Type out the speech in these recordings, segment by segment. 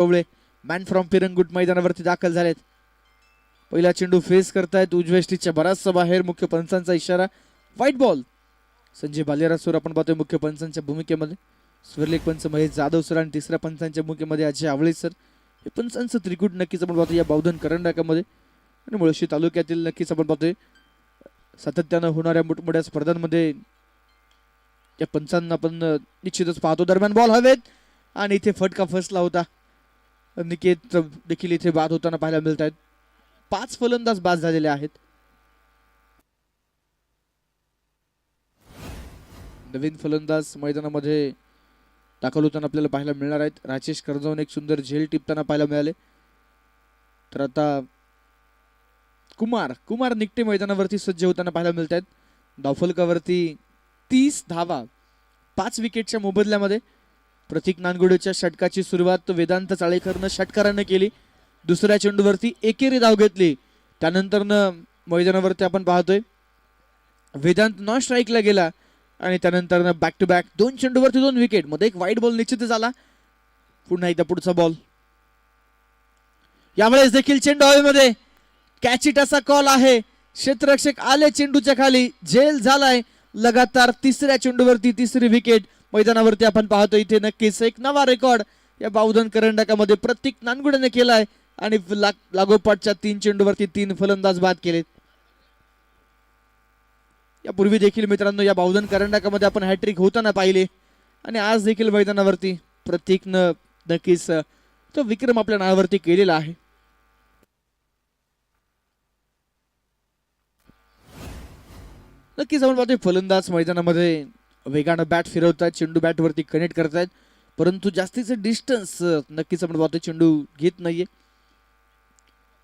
Pawale man from Pirangut मैदानावरती दाखल झालेत. पहिला चेंडू फेस करतायत उजव्या स्टिचच्या बराचसा बाहेर. मुख्य पंचांचा इशारा व्हाईट बॉल. संजय बालेरासोर आपण पाहतोय मुख्य पंचांच्या भूमिकेमध्ये. स्वरलेख पंच महेश जाधव सर आणि तिसऱ्या पंचांच्या भूमिकेमध्ये अजय आवळे सर. हे पंचांचं त्रिकूट नक्कीच आपण पाहतोय या बावधन करंडकामध्ये. आणि मुळशी तालुक्यातील नक्कीच आपण पाहतोय सातत्यानं होणाऱ्या मोठमोठ्या स्पर्धांमध्ये या पंचांना आपण निश्चितच पाहतो. दरम्यान बॉल हवेत आणि इथे फटका फसला होता. निकेत देखील इथे बाद होताना पाहायला मिळत आहेत. 5 फलंदाज बाद झालेले आहेत. नवीन फलंदाज मैदानामध्ये दाखल होताना आपल्याला पाहायला मिळणार आहेत. राजेश कर्जवून एक सुंदर झेल टिपताना पाहायला मिळाले. तर आता कुमार निकटे मैदानावरती सज्ज होताना पाहायला मिळत आहेत. धावफलकावरती 30 धावा 5 विकेटच्या मोबदल्यामध्ये. प्रतीक नानगुडेच्या षटकाची सुरुवात वेदांत चाळेकरनं षटकारानं केली. दुसऱ्या चेंडूवरती एकेरी धाव घेतली. त्यानंतरनं मैदानावरती आपण पाहतोय वेदांत नॉन स्ट्राईकला गेला आणि त्यानंतर बॅक टू बॅक 2 चेंडूवरती 2 विकेट मध्ये एक वाईट बॉल निश्चित झाला. पुन्हा एकदा पुढचा बॉल. यावेळेस देखील चेंडू हवेमध्ये. कॅचिट असा कॉल आहे. क्षेत्ररक्षक आले चेंडूच्या खाली. झेल झालाय. लगातार तिसऱ्या चेंडूवरती तिसरी विकेट मैदानावरती आपण पाहतो. इथे नक्कीच एक नवा रेकॉर्ड या बावधन करंडकामध्ये प्रतीक नानगुडेने केलाय आणि लागोपाठच्या 3 चेंडूवरती 3 फलंदाज बाद केलेत. यापूर्वी देखील मित्रांनो या बावधन करंडकामध्ये आपण हॅट्रिक होताना पाहिले आणि आज देखील मैदानावरती प्रतीकनं नक्कीच तो विक्रम आपल्या नावावरती केलेला आहे. नक्कीच आपण पाहतोय फलंदाज मैदानामध्ये वेगानं बॅट फिरवतात. चेंडू बॅट वरती कनेक्ट करतायत परंतु जास्तीचं डिस्टन्स नक्कीच आपण पाहतोय चेंडू घेत नाहीये.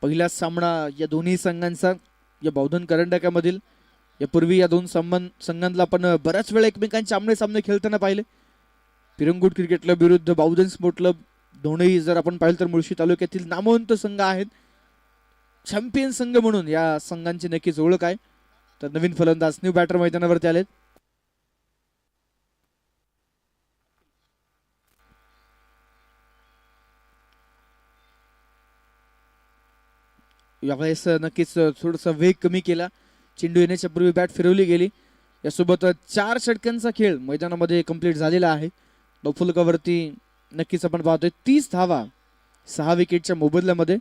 पहिला सामना या दोन्ही संघांचा या बावधन करंडकामधील. यापूर्वी या 2 संघांना आपण बऱ्याच वेळा एकमेकांचे आमने सामने खेळताना पाहिले. पिरंगुट क्रिकेट क्लब विरुद्ध बावधन स्पोर्ट क्लब दोन्ही जर आपण पाहिलं तर मुळशी तालुक्यातील नामवंत संघ आहेत. चॅम्पियन संघ म्हणून या संघांची नक्कीच ओळख आहे. तर नवीन फलंदाज न्यू बॅटर मैदानावरती आलेत. यावेळेस नक्कीच थोडासा वेग कमी केला. चेंडू येण्याच्या पूर्वी बॅट फिरवली गेली. यासोबत 4 षटकांचा खेळ मैदानामध्ये कंप्लीट झालेला आहे. धावफलकावरती नक्कीच आपण पाहतोय 30 धावा 6 विकेटच्या मोबदल्यामध्ये.